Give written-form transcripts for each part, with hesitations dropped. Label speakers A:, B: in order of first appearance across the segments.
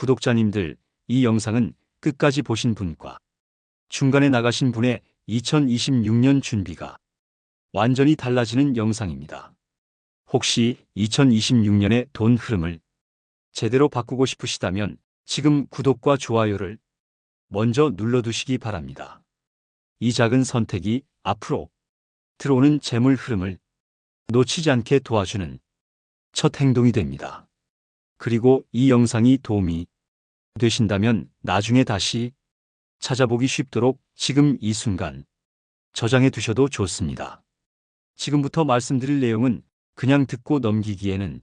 A: 구독자님들, 이 영상은 끝까지 보신 분과 중간에 나가신 분의 2026년 준비가 완전히 달라지는 영상입니다. 혹시 2026년의 돈 흐름을 제대로 바꾸고 싶으시다면 지금 구독과 좋아요를 먼저 눌러두시기 바랍니다. 이 작은 선택이 앞으로 들어오는 재물 흐름을 놓치지 않게 도와주는 첫 행동이 됩니다. 그리고 이 영상이 도움이 되신다면 나중에 다시 찾아보기 쉽도록 지금 이 순간 저장해 두셔도 좋습니다. 지금부터 말씀드릴 내용은 그냥 듣고 넘기기에는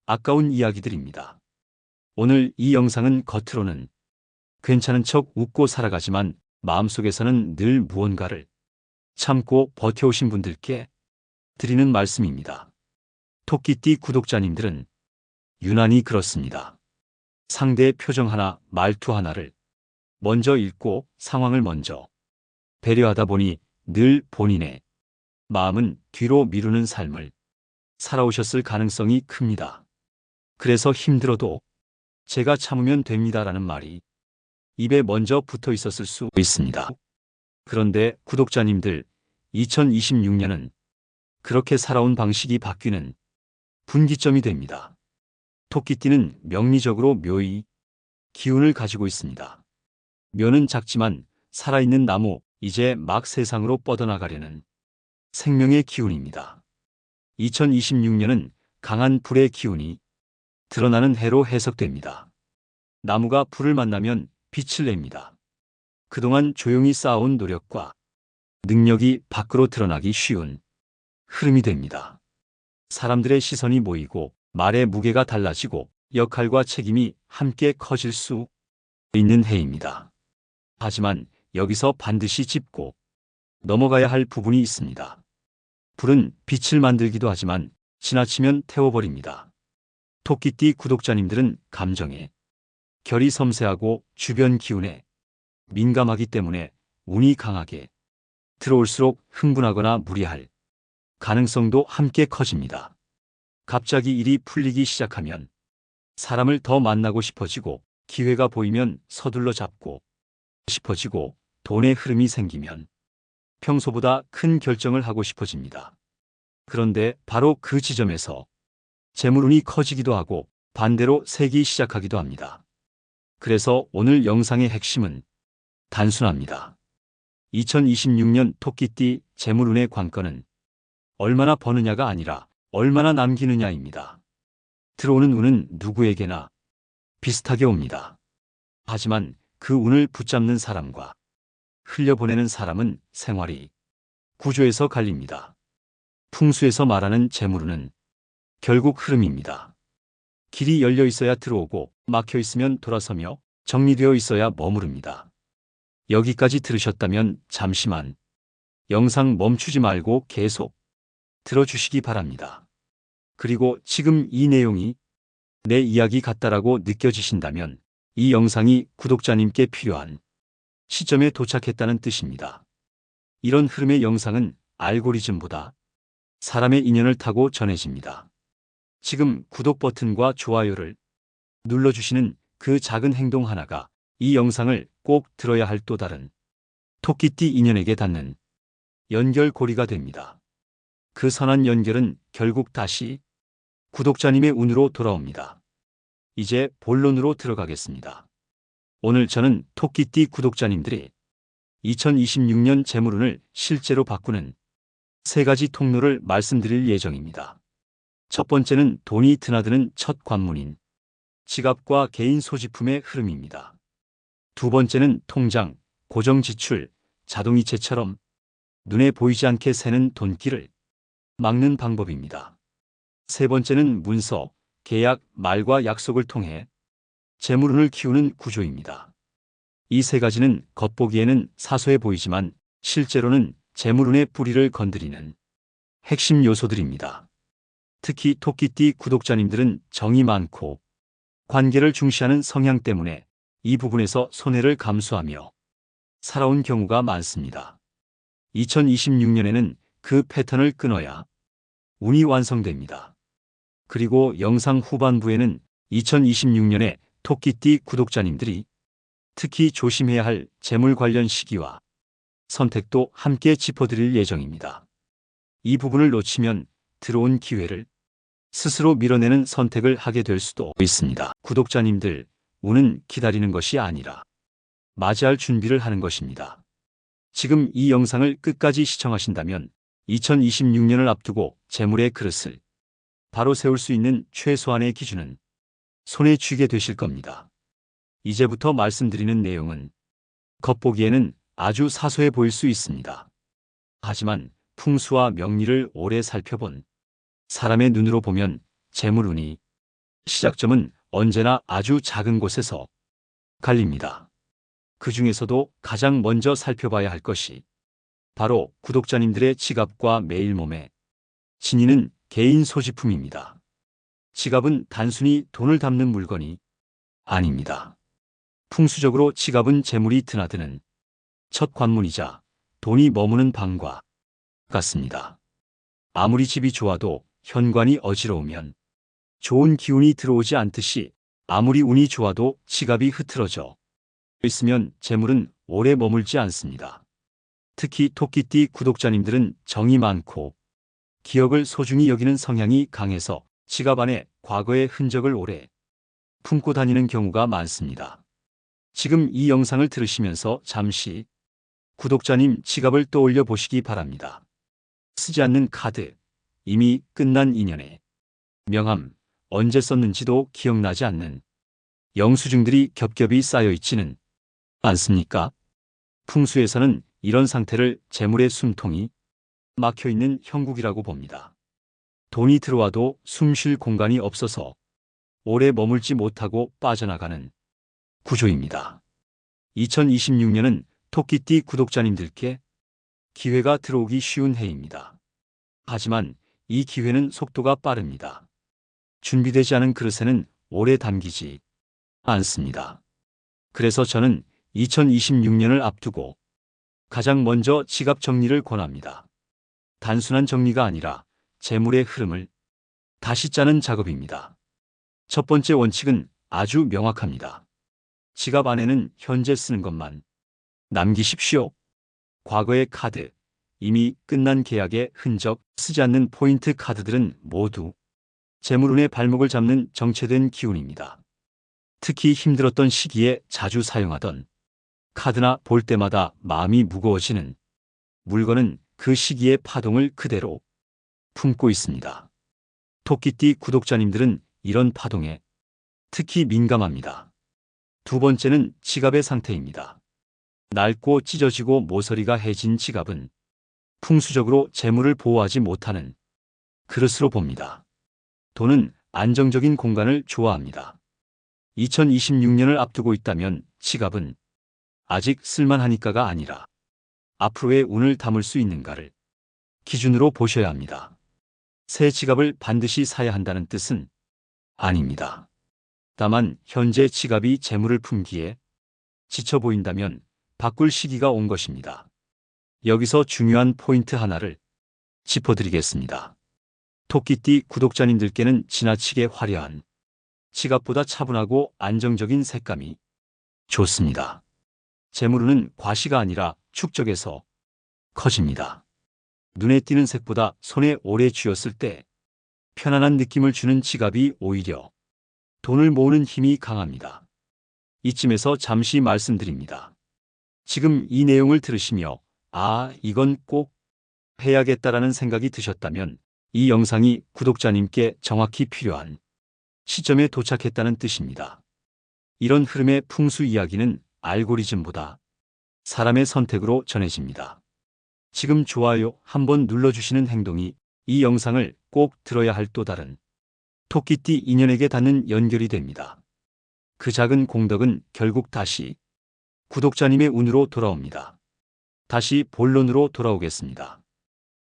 A: 아까운 이야기들입니다. 오늘 이 영상은 겉으로는 괜찮은 척 웃고 살아가지만 마음속에서는 늘 무언가를 참고 버텨오신 분들께 드리는 말씀입니다. 토끼띠 구독자님들은 유난히 그렇습니다. 상대의 표정 하나, 말투 하나를 먼저 읽고 상황을 먼저 배려하다 보니 늘 본인의 마음은 뒤로 미루는 삶을 살아오셨을 가능성이 큽니다. 그래서 힘들어도 제가 참으면 됩니다라는 말이 입에 먼저 붙어 있었을 수 있습니다. 그런데 구독자님들, 2026년은 그렇게 살아온 방식이 바뀌는 분기점이 됩니다. 토끼띠는 명리적으로 묘의 기운을 가지고 있습니다. 묘는 작지만 살아있는 나무, 이제 막 세상으로 뻗어나가려는 생명의 기운입니다. 2026년은 강한 불의 기운이 드러나는 해로 해석됩니다. 나무가 불을 만나면 빛을 냅니다. 그동안 조용히 쌓아온 노력과 능력이 밖으로 드러나기 쉬운 흐름이 됩니다. 사람들의 시선이 모이고 말의 무게가 달라지고 역할과 책임이 함께 커질 수 있는 해입니다. 하지만 여기서 반드시 짚고 넘어가야 할 부분이 있습니다. 불은 빛을 만들기도 하지만 지나치면 태워버립니다. 토끼띠 구독자님들은 감정에 결이 섬세하고 주변 기운에 민감하기 때문에 운이 강하게 들어올수록 흥분하거나 무리할 가능성도 함께 커집니다. 갑자기 일이 풀리기 시작하면 사람을 더 만나고 싶어지고 기회가 보이면 서둘러 잡고 싶어지고 돈의 흐름이 생기면 평소보다 큰 결정을 하고 싶어집니다. 그런데 바로 그 지점에서 재물운이 커지기도 하고 반대로 새기 시작하기도 합니다. 그래서 오늘 영상의 핵심은 단순합니다. 2026년 토끼띠 재물운의 관건은 얼마나 버느냐가 아니라 얼마나 남기느냐입니다. 들어오는 운은 누구에게나 비슷하게 옵니다. 하지만 그 운을 붙잡는 사람과 흘려보내는 사람은 생활이 구조에서 갈립니다. 풍수에서 말하는 재물운은 결국 흐름입니다. 길이 열려 있어야 들어오고 막혀 있으면 돌아서며 정리되어 있어야 머무릅니다. 여기까지 들으셨다면 잠시만 영상 멈추지 말고 계속 들어주시기 바랍니다. 그리고 지금 이 내용이 내 이야기 같다라고 느껴지신다면 이 영상이 구독자님께 필요한 시점에 도착했다는 뜻입니다. 이런 흐름의 영상은 알고리즘보다 사람의 인연을 타고 전해집니다. 지금 구독 버튼과 좋아요를 눌러주시는 그 작은 행동 하나가 이 영상을 꼭 들어야 할 또 다른 토끼띠 인연에게 닿는 연결고리가 됩니다. 그 선한 연결은 결국 다시 구독자님의 운으로 돌아옵니다. 이제 본론으로 들어가겠습니다. 오늘 저는 토끼띠 구독자님들이 2026년 재물운을 실제로 바꾸는 세 가지 통로를 말씀드릴 예정입니다. 첫 번째는 돈이 드나드는 첫 관문인 지갑과 개인 소지품의 흐름입니다. 두 번째는 통장, 고정지출, 자동이체처럼 눈에 보이지 않게 새는 돈길을 막는 방법입니다. 세 번째는 문서, 계약, 말과 약속을 통해 재물운을 키우는 구조입니다. 이 세 가지는 겉보기에는 사소해 보이지만 실제로는 재물운의 뿌리를 건드리는 핵심 요소들입니다. 특히 토끼띠 구독자님들은 정이 많고 관계를 중시하는 성향 때문에 이 부분에서 손해를 감수하며 살아온 경우가 많습니다. 2026년에는 그 패턴을 끊어야 운이 완성됩니다. 그리고 영상 후반부에는 2026년에 토끼띠 구독자님들이 특히 조심해야 할 재물 관련 시기와 선택도 함께 짚어드릴 예정입니다. 이 부분을 놓치면 들어온 기회를 스스로 밀어내는 선택을 하게 될 수도 있습니다. 구독자님들, 운은 기다리는 것이 아니라 맞이할 준비를 하는 것입니다. 지금 이 영상을 끝까지 시청하신다면 2026년을 앞두고 재물의 그릇을 바로 세울 수 있는 최소한의 기준은 손에 쥐게 되실 겁니다. 이제부터 말씀드리는 내용은 겉보기에는 아주 사소해 보일 수 있습니다. 하지만 풍수와 명리를 오래 살펴본 사람의 눈으로 보면 재물운이 시작점은 언제나 아주 작은 곳에서 갈립니다. 그 중에서도 가장 먼저 살펴봐야 할 것이 바로 구독자님들의 지갑과 매일 몸에 지니는 개인 소지품입니다. 지갑은 단순히 돈을 담는 물건이 아닙니다. 풍수적으로 지갑은 재물이 드나드는 첫 관문이자 돈이 머무는 방과 같습니다. 아무리 집이 좋아도 현관이 어지러우면 좋은 기운이 들어오지 않듯이 아무리 운이 좋아도 지갑이 흐트러져 있으면 재물은 오래 머물지 않습니다. 특히 토끼띠 구독자님들은 정이 많고 기억을 소중히 여기는 성향이 강해서 지갑 안에 과거의 흔적을 오래 품고 다니는 경우가 많습니다. 지금 이 영상을 들으시면서 잠시 구독자님 지갑을 떠올려 보시기 바랍니다. 쓰지 않는 카드, 이미 끝난 인연에 명함, 언제 썼는지도 기억나지 않는 영수증들이 겹겹이 쌓여 있지는 않습니까? 풍수에서는 이런 상태를 재물의 숨통이 막혀있는 형국이라고 봅니다. 돈이 들어와도 숨 쉴 공간이 없어서 오래 머물지 못하고 빠져나가는 구조입니다. 2026년은 토끼띠 구독자님들께 기회가 들어오기 쉬운 해입니다. 하지만 이 기회는 속도가 빠릅니다. 준비되지 않은 그릇에는 오래 담기지 않습니다. 그래서 저는 2026년을 앞두고 가장 먼저 지갑 정리를 권합니다. 단순한 정리가 아니라 재물의 흐름을 다시 짜는 작업입니다. 첫 번째 원칙은 아주 명확합니다. 지갑 안에는 현재 쓰는 것만 남기십시오. 과거의 카드, 이미 끝난 계약의 흔적, 쓰지 않는 포인트 카드들은 모두 재물운의 발목을 잡는 정체된 기운입니다. 특히 힘들었던 시기에 자주 사용하던 카드나 볼 때마다 마음이 무거워지는 물건은 그 시기의 파동을 그대로 품고 있습니다. 토끼띠 구독자님들은 이런 파동에 특히 민감합니다. 두 번째는 지갑의 상태입니다. 낡고 찢어지고 모서리가 해진 지갑은 풍수적으로 재물을 보호하지 못하는 그릇으로 봅니다. 돈은 안정적인 공간을 좋아합니다. 2026년을 앞두고 있다면 지갑은 아직 쓸만하니까가 아니라 앞으로의 운을 담을 수 있는가를 기준으로 보셔야 합니다. 새 지갑을 반드시 사야 한다는 뜻은 아닙니다. 다만 현재 지갑이 재물을 품기에 지쳐 보인다면 바꿀 시기가 온 것입니다. 여기서 중요한 포인트 하나를 짚어드리겠습니다. 토끼띠 구독자님들께는 지나치게 화려한 지갑보다 차분하고 안정적인 색감이 좋습니다. 재물운은 과시가 아니라 축적에서 커집니다. 눈에 띄는 색보다 손에 오래 쥐었을 때 편안한 느낌을 주는 지갑이 오히려 돈을 모으는 힘이 강합니다. 이쯤에서 잠시 말씀드립니다. 지금 이 내용을 들으시며 이건 꼭 해야겠다라는 생각이 드셨다면 이 영상이 구독자님께 정확히 필요한 시점에 도착했다는 뜻입니다. 이런 흐름의 풍수 이야기는 알고리즘보다 사람의 선택으로 전해집니다. 지금 좋아요 한번 눌러주시는 행동이 이 영상을 꼭 들어야 할 또 다른 토끼띠 인연에게 닿는 연결이 됩니다. 그 작은 공덕은 결국 다시 구독자님의 운으로 돌아옵니다. 다시 본론으로 돌아오겠습니다.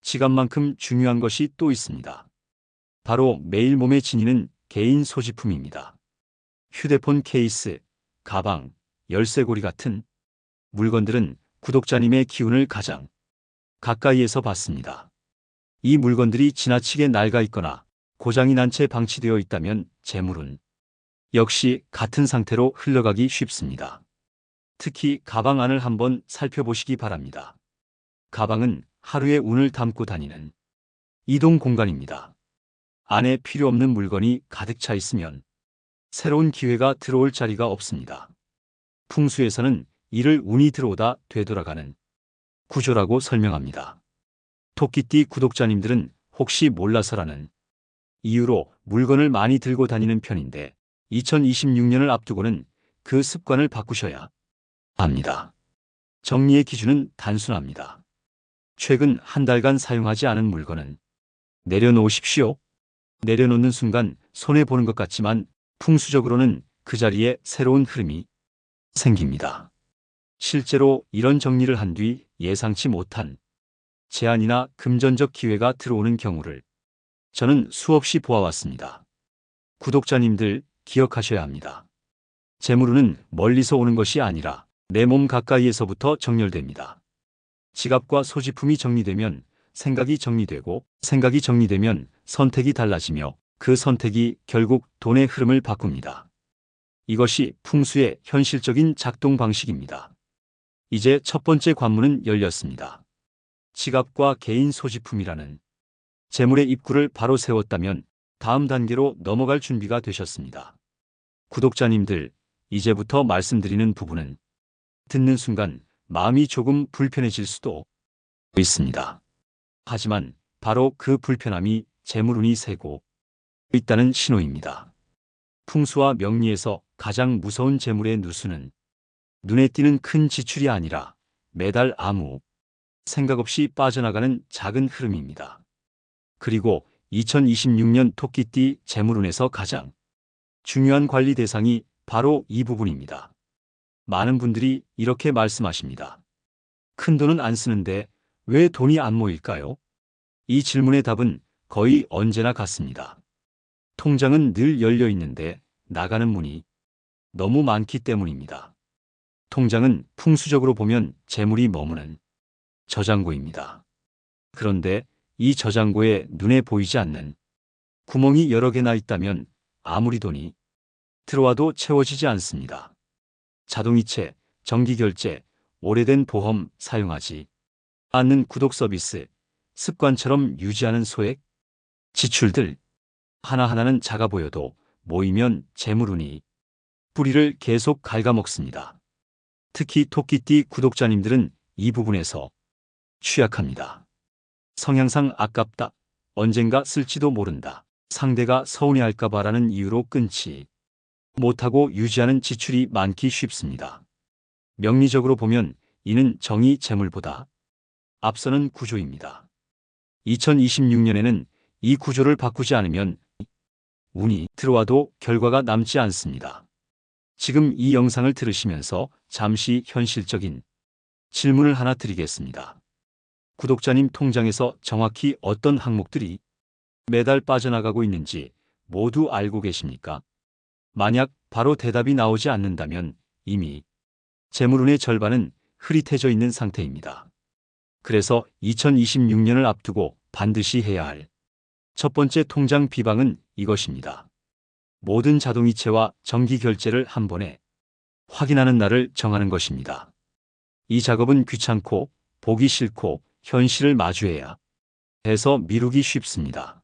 A: 지갑만큼 중요한 것이 또 있습니다. 바로 매일 몸에 지니는 개인 소지품입니다. 휴대폰 케이스, 가방, 열쇠고리 같은 물건들은 구독자님의 기운을 가장 가까이에서 받습니다. 이 물건들이 지나치게 낡아 있거나 고장이 난 채 방치되어 있다면 재물운 역시 같은 상태로 흘러가기 쉽습니다. 특히 가방 안을 한번 살펴보시기 바랍니다. 가방은 하루의 운을 담고 다니는 이동 공간입니다. 안에 필요 없는 물건이 가득 차 있으면 새로운 기회가 들어올 자리가 없습니다. 풍수에서는 이를 운이 들어오다 되돌아가는 구조라고 설명합니다. 토끼띠 구독자님들은 혹시 몰라서라는 이유로 물건을 많이 들고 다니는 편인데 2026년을 앞두고는 그 습관을 바꾸셔야 합니다. 정리의 기준은 단순합니다. 최근 한 달간 사용하지 않은 물건은 내려놓으십시오. 내려놓는 순간 손해보는 것 같지만 풍수적으로는 그 자리에 새로운 흐름이 생깁니다. 실제로 이런 정리를 한 뒤 예상치 못한 제안이나 금전적 기회가 들어오는 경우를 저는 수없이 보아왔습니다. 구독자님들 기억하셔야 합니다. 재물운은 멀리서 오는 것이 아니라 내 몸 가까이에서부터 정렬됩니다. 지갑과 소지품이 정리되면 생각이 정리되고 생각이 정리되면 선택이 달라지며 그 선택이 결국 돈의 흐름을 바꿉니다. 이것이 풍수의 현실적인 작동 방식입니다. 이제 첫 번째 관문은 열렸습니다. 지갑과 개인 소지품이라는 재물의 입구를 바로 세웠다면 다음 단계로 넘어갈 준비가 되셨습니다. 구독자님들, 이제부터 말씀드리는 부분은 듣는 순간 마음이 조금 불편해질 수도 있습니다. 하지만 바로 그 불편함이 재물운이 세고 있다는 신호입니다. 풍수와 명리에서 가장 무서운 재물의 누수는 눈에 띄는 큰 지출이 아니라 매달 아무 생각 없이 빠져나가는 작은 흐름입니다. 그리고 2026년 토끼띠 재물운에서 가장 중요한 관리 대상이 바로 이 부분입니다. 많은 분들이 이렇게 말씀하십니다. 큰돈은 안 쓰는데 왜 돈이 안 모일까요? 이 질문의 답은 거의 언제나 같습니다. 통장은 늘 열려 있는데 나가는 문이 너무 많기 때문입니다. 통장은 풍수적으로 보면 재물이 머무는 저장고입니다. 그런데 이 저장고에 눈에 보이지 않는 구멍이 여러 개나 있다면 아무리 돈이 들어와도 채워지지 않습니다. 자동이체, 정기결제, 오래된 보험 사용하지 않는 구독 서비스, 습관처럼 유지하는 소액 지출들 하나하나는 작아 보여도 모이면 재물운이 뿌리를 계속 갉아먹습니다. 특히 토끼띠 구독자님들은 이 부분에서 취약합니다. 성향상 아깝다, 언젠가 쓸지도 모른다, 상대가 서운해할까봐라는 이유로 끊지 못하고 유지하는 지출이 많기 쉽습니다. 명리적으로 보면 이는 정의 재물보다 앞서는 구조입니다. 2026년에는 이 구조를 바꾸지 않으면 운이 들어와도 결과가 남지 않습니다. 지금 이 영상을 들으시면서 잠시 현실적인 질문을 하나 드리겠습니다. 구독자님 통장에서 정확히 어떤 항목들이 매달 빠져나가고 있는지 모두 알고 계십니까? 만약 바로 대답이 나오지 않는다면 이미 재물운의 절반은 흐릿해져 있는 상태입니다. 그래서 2026년을 앞두고 반드시 해야 할 첫 번째 통장 비방은 이것입니다. 모든 자동이체와 정기결제를 한 번에 확인하는 날을 정하는 것입니다. 이 작업은 귀찮고 보기 싫고 현실을 마주해야 해서 미루기 쉽습니다.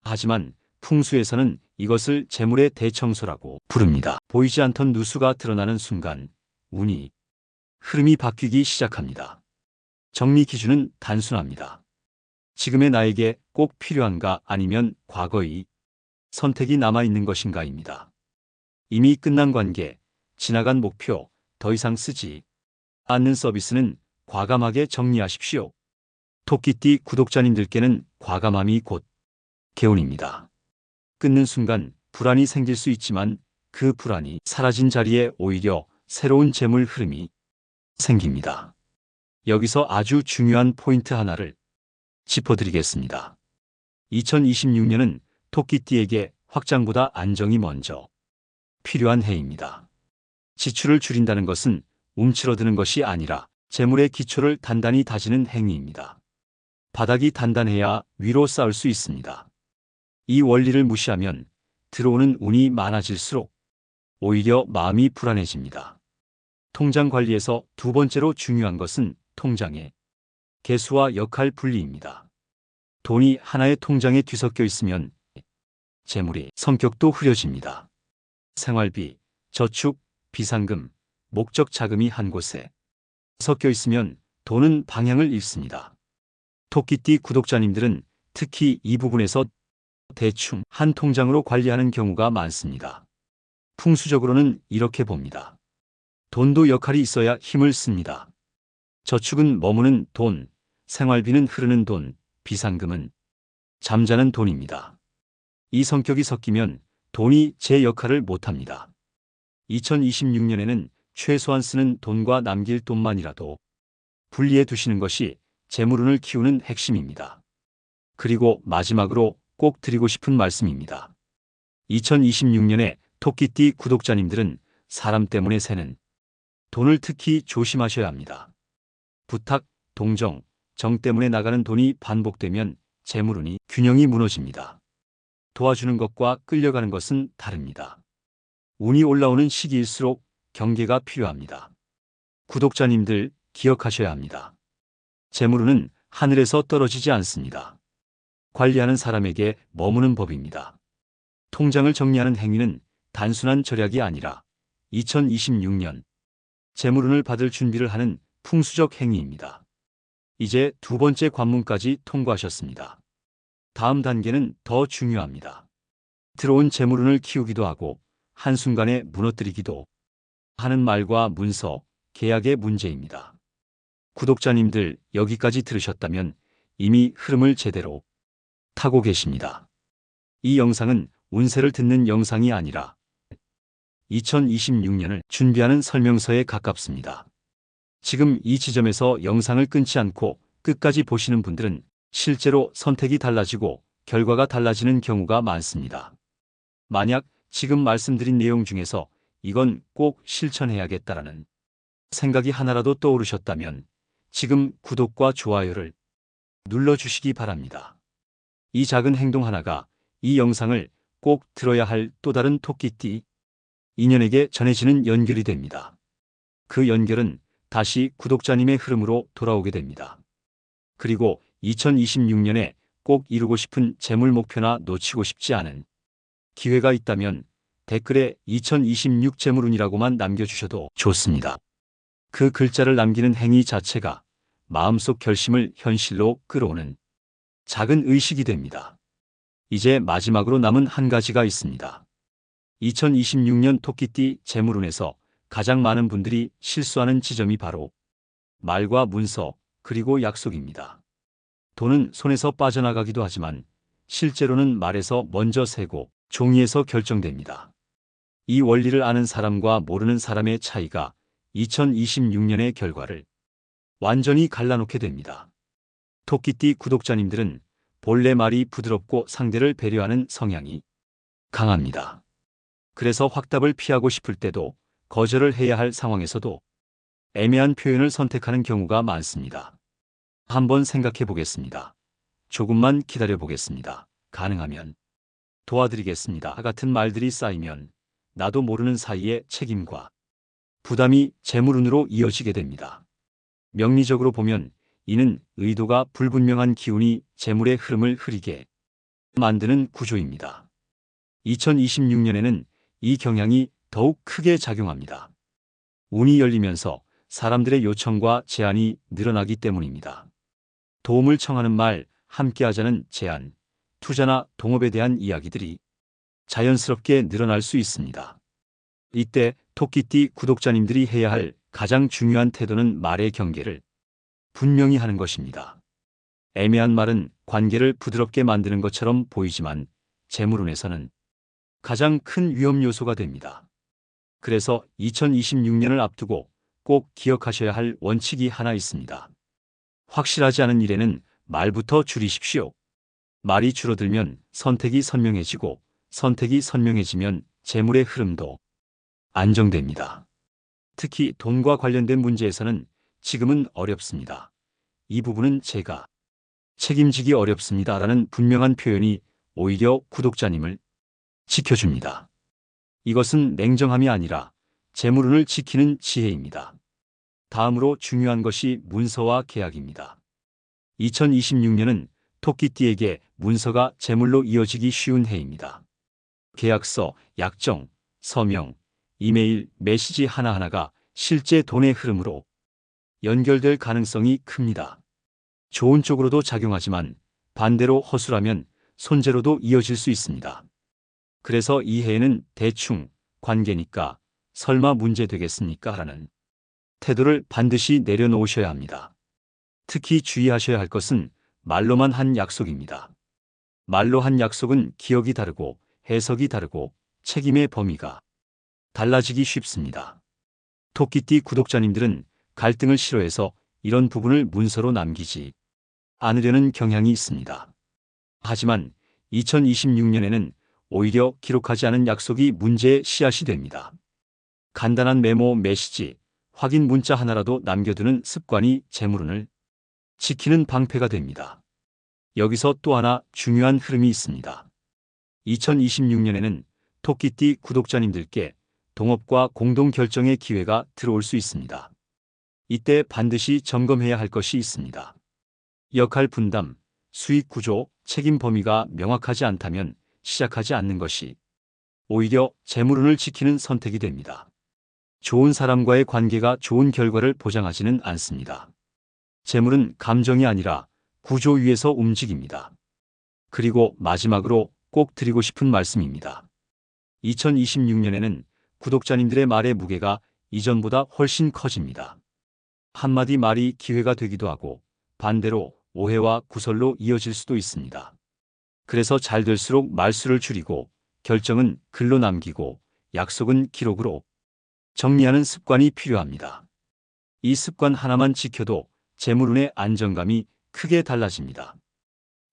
A: 하지만 풍수에서는 이것을 재물의 대청소라고 부릅니다. 보이지 않던 누수가 드러나는 순간 운이 흐름이 바뀌기 시작합니다. 정리 기준은 단순합니다. 지금의 나에게 꼭 필요한가 아니면 과거의 선택이 남아있는 것인가입니다. 이미 끝난 관계, 지나간 목표, 더 이상 쓰지 않는 서비스는 과감하게 정리하십시오. 토끼띠 구독자님들께는 과감함이 곧 개운입니다. 끊는 순간 불안이 생길 수 있지만 그 불안이 사라진 자리에 오히려 새로운 재물 흐름이 생깁니다. 여기서 아주 중요한 포인트 하나를 짚어드리겠습니다. 2026년은 토끼띠에게 확장보다 안정이 먼저 필요한 해입니다. 지출을 줄인다는 것은 움츠러드는 것이 아니라 재물의 기초를 단단히 다지는 행위입니다. 바닥이 단단해야 위로 쌓을 수 있습니다. 이 원리를 무시하면 들어오는 운이 많아질수록 오히려 마음이 불안해집니다. 통장 관리에서 두 번째로 중요한 것은 통장의 개수와 역할 분리입니다. 돈이 하나의 통장에 뒤섞여 있으면 재물의 성격도 흐려집니다. 생활비, 저축, 비상금, 목적 자금이 한 곳에 섞여 있으면 돈은 방향을 잃습니다. 토끼띠 구독자님들은 특히 이 부분에서 대충 한 통장으로 관리하는 경우가 많습니다. 풍수적으로는 이렇게 봅니다. 돈도 역할이 있어야 힘을 씁니다. 저축은 머무는 돈, 생활비는 흐르는 돈, 비상금은 잠자는 돈입니다. 이 성격이 섞이면 돈이 제 역할을 못합니다. 2026년에는 최소한 쓰는 돈과 남길 돈만이라도 분리해 두시는 것이 재물운을 키우는 핵심입니다. 그리고 마지막으로 꼭 드리고 싶은 말씀입니다. 2026년에 토끼띠 구독자님들은 사람 때문에 새는 돈을 특히 조심하셔야 합니다. 부탁, 동정, 정 때문에 나가는 돈이 반복되면 재물운이 균형이 무너집니다. 도와주는 것과 끌려가는 것은 다릅니다. 운이 올라오는 시기일수록 경계가 필요합니다. 구독자님들 기억하셔야 합니다. 재물운은 하늘에서 떨어지지 않습니다. 관리하는 사람에게 머무는 법입니다. 통장을 정리하는 행위는 단순한 절약이 아니라 2026년 재물운을 받을 준비를 하는 풍수적 행위입니다. 이제 두 번째 관문까지 통과하셨습니다. 다음 단계는 더 중요합니다. 들어온 재물운을 키우기도 하고 한순간에 무너뜨리기도 하는 말과 문서, 계약의 문제입니다. 구독자님들 여기까지 들으셨다면 이미 흐름을 제대로 타고 계십니다. 이 영상은 운세를 듣는 영상이 아니라 2026년을 준비하는 설명서에 가깝습니다. 지금 이 지점에서 영상을 끊지 않고 끝까지 보시는 분들은 실제로 선택이 달라지고 결과가 달라지는 경우가 많습니다. 만약 지금 말씀드린 내용 중에서 이건 꼭 실천해야겠다라는 생각이 하나라도 떠오르셨다면 지금 구독과 좋아요를 눌러주시기 바랍니다. 이 작은 행동 하나가 이 영상을 꼭 들어야 할 또 다른 토끼띠 인연에게 전해지는 연결이 됩니다. 그 연결은 다시 구독자님의 흐름으로 돌아오게 됩니다. 그리고 2026년에 꼭 이루고 싶은 재물 목표나 놓치고 싶지 않은 기회가 있다면 댓글에 2026 재물운이라고만 남겨주셔도 좋습니다. 그 글자를 남기는 행위 자체가 마음속 결심을 현실로 끌어오는 작은 의식이 됩니다. 이제 마지막으로 남은 한 가지가 있습니다. 2026년 토끼띠 재물운에서 가장 많은 분들이 실수하는 지점이 바로 말과 문서 그리고 약속입니다. 돈은 손에서 빠져나가기도 하지만 실제로는 말에서 먼저 새고 종이에서 결정됩니다. 이 원리를 아는 사람과 모르는 사람의 차이가 2026년의 결과를 완전히 갈라놓게 됩니다. 토끼띠 구독자님들은 본래 말이 부드럽고 상대를 배려하는 성향이 강합니다. 그래서 확답을 피하고 싶을 때도 거절을 해야 할 상황에서도 애매한 표현을 선택하는 경우가 많습니다. 한번 생각해 보겠습니다. 조금만 기다려 보겠습니다. 가능하면 도와드리겠습니다. 같은 말들이 쌓이면 나도 모르는 사이에 책임과 부담이 재물운으로 이어지게 됩니다. 명리적으로 보면 이는 의도가 불분명한 기운이 재물의 흐름을 흐리게 만드는 구조입니다. 2026년에는 이 경향이 더욱 크게 작용합니다. 운이 열리면서 사람들의 요청과 제안이 늘어나기 때문입니다. 도움을 청하는 말, 함께하자는 제안, 투자나 동업에 대한 이야기들이 자연스럽게 늘어날 수 있습니다. 이때 토끼띠 구독자님들이 해야 할 가장 중요한 태도는 말의 경계를 분명히 하는 것입니다. 애매한 말은 관계를 부드럽게 만드는 것처럼 보이지만 재물운에서는 가장 큰 위험 요소가 됩니다. 그래서 2026년을 앞두고 꼭 기억하셔야 할 원칙이 하나 있습니다. 확실하지 않은 일에는 말부터 줄이십시오. 말이 줄어들면 선택이 선명해지고 선택이 선명해지면 재물의 흐름도 안정됩니다. 특히 돈과 관련된 문제에서는 지금은 어렵습니다. 이 부분은 제가 책임지기 어렵습니다라는 분명한 표현이 오히려 구독자님을 지켜줍니다. 이것은 냉정함이 아니라 재물운을 지키는 지혜입니다. 다음으로 중요한 것이 문서와 계약입니다. 2026년은 토끼띠에게 문서가 재물로 이어지기 쉬운 해입니다. 계약서, 약정, 서명, 이메일, 메시지 하나하나가 실제 돈의 흐름으로 연결될 가능성이 큽니다. 좋은 쪽으로도 작용하지만 반대로 허술하면 손재로도 이어질 수 있습니다. 그래서 이 해에는 대충 관계니까 설마 문제 되겠습니까? 라는 태도를 반드시 내려놓으셔야 합니다. 특히 주의하셔야 할 것은 말로만 한 약속입니다. 말로 한 약속은 기억이 다르고 해석이 다르고 책임의 범위가 달라지기 쉽습니다. 토끼띠 구독자님들은 갈등을 싫어해서 이런 부분을 문서로 남기지 않으려는 경향이 있습니다. 하지만 2026년에는 오히려 기록하지 않은 약속이 문제의 씨앗이 됩니다. 간단한 메모, 메시지, 확인 문자 하나라도 남겨두는 습관이 재물운을 지키는 방패가 됩니다. 여기서 또 하나 중요한 흐름이 있습니다. 2026년에는 토끼띠 구독자님들께 동업과 공동 결정의 기회가 들어올 수 있습니다. 이때 반드시 점검해야 할 것이 있습니다. 역할 분담, 수익 구조, 책임 범위가 명확하지 않다면 시작하지 않는 것이 오히려 재물운을 지키는 선택이 됩니다. 좋은 사람과의 관계가 좋은 결과를 보장하지는 않습니다. 재물은 감정이 아니라 구조 위에서 움직입니다. 그리고 마지막으로 꼭 드리고 싶은 말씀입니다. 2026년에는 구독자님들의 말의 무게가 이전보다 훨씬 커집니다. 한마디 말이 기회가 되기도 하고 반대로 오해와 구설로 이어질 수도 있습니다. 그래서 잘 될수록 말수를 줄이고 결정은 글로 남기고 약속은 기록으로 정리하는 습관이 필요합니다. 이 습관 하나만 지켜도 재물운의 안정감이 크게 달라집니다.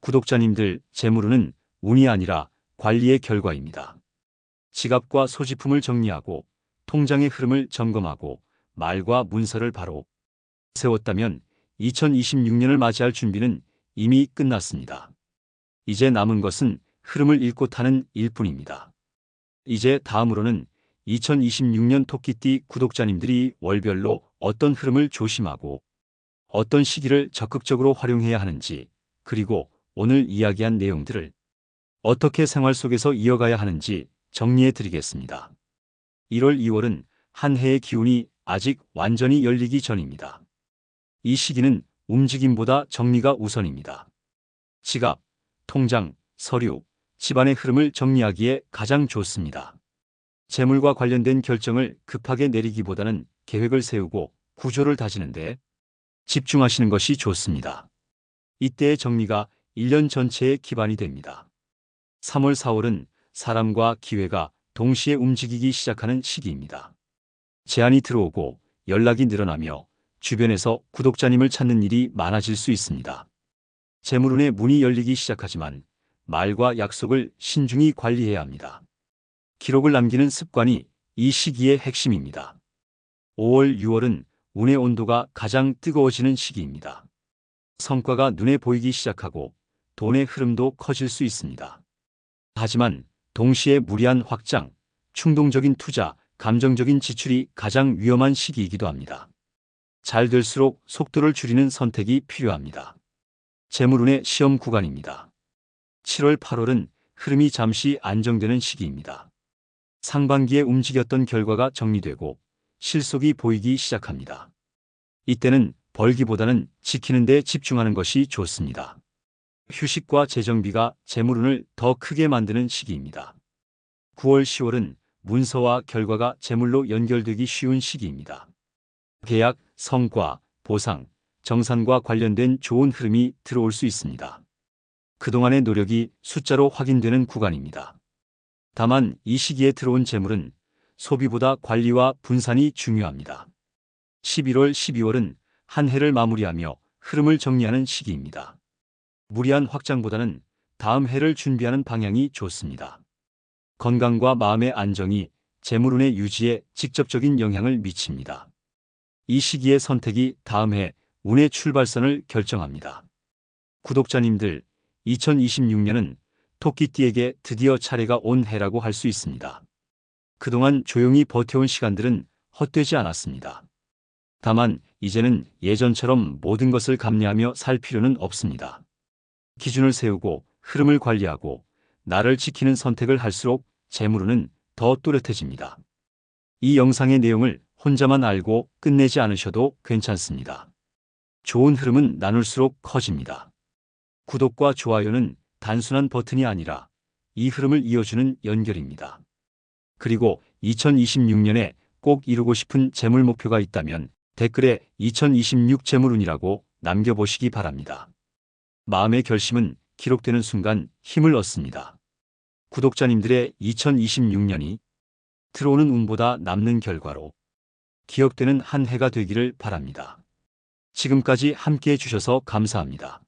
A: 구독자님들, 재물운은 운이 아니라 관리의 결과입니다. 지갑과 소지품을 정리하고 통장의 흐름을 점검하고 말과 문서를 바로 세웠다면 2026년을 맞이할 준비는 이미 끝났습니다. 이제 남은 것은 흐름을 읽고 타는 일뿐입니다. 이제 다음으로는 2026년 토끼띠 구독자님들이 월별로 어떤 흐름을 조심하고 어떤 시기를 적극적으로 활용해야 하는지, 그리고 오늘 이야기한 내용들을 어떻게 생활 속에서 이어가야 하는지 정리해 드리겠습니다. 1월, 2월은 한 해의 기운이 아직 완전히 열리기 전입니다. 이 시기는 움직임보다 정리가 우선입니다. 지갑, 통장, 서류, 집안의 흐름을 정리하기에 가장 좋습니다. 재물과 관련된 결정을 급하게 내리기보다는 계획을 세우고 구조를 다지는 데 집중하시는 것이 좋습니다. 이때의 정리가 1년 전체의 기반이 됩니다. 3월, 4월은 사람과 기회가 동시에 움직이기 시작하는 시기입니다. 제안이 들어오고 연락이 늘어나며 주변에서 구독자님을 찾는 일이 많아질 수 있습니다. 재물운의 문이 열리기 시작하지만 말과 약속을 신중히 관리해야 합니다. 기록을 남기는 습관이 이 시기의 핵심입니다. 5월, 6월은 운의 온도가 가장 뜨거워지는 시기입니다. 성과가 눈에 보이기 시작하고 돈의 흐름도 커질 수 있습니다. 하지만 동시에 무리한 확장, 충동적인 투자, 감정적인 지출이 가장 위험한 시기이기도 합니다. 잘 될수록 속도를 줄이는 선택이 필요합니다. 재물운의 시험 구간입니다. 7월, 8월은 흐름이 잠시 안정되는 시기입니다. 상반기에 움직였던 결과가 정리되고 실속이 보이기 시작합니다. 이때는 벌기보다는 지키는 데 집중하는 것이 좋습니다. 휴식과 재정비가 재물운을 더 크게 만드는 시기입니다. 9월, 10월은 문서와 결과가 재물로 연결되기 쉬운 시기입니다. 계약, 성과, 보상, 정산과 관련된 좋은 흐름이 들어올 수 있습니다. 그동안의 노력이 숫자로 확인되는 구간입니다. 다만 이 시기에 들어온 재물은 소비보다 관리와 분산이 중요합니다. 11월, 12월은 한 해를 마무리하며 흐름을 정리하는 시기입니다. 무리한 확장보다는 다음 해를 준비하는 방향이 좋습니다. 건강과 마음의 안정이 재물운의 유지에 직접적인 영향을 미칩니다. 이 시기의 선택이 다음 해 운의 출발선을 결정합니다. 구독자님들, 2026년은 토끼띠에게 드디어 차례가 온 해라고 할 수 있습니다. 그동안 조용히 버텨온 시간들은 헛되지 않았습니다. 다만 이제는 예전처럼 모든 것을 감내하며 살 필요는 없습니다. 기준을 세우고 흐름을 관리하고 나를 지키는 선택을 할수록 재물운은 더 또렷해집니다. 이 영상의 내용을 혼자만 알고 끝내지 않으셔도 괜찮습니다. 좋은 흐름은 나눌수록 커집니다. 구독과 좋아요는 단순한 버튼이 아니라 이 흐름을 이어주는 연결입니다. 그리고 2026년에 꼭 이루고 싶은 재물 목표가 있다면 댓글에 2026 재물운이라고 남겨보시기 바랍니다. 마음의 결심은 기록되는 순간 힘을 얻습니다. 구독자님들의 2026년이 들어오는 운보다 남는 결과로 기억되는 한 해가 되기를 바랍니다. 지금까지 함께해 주셔서 감사합니다.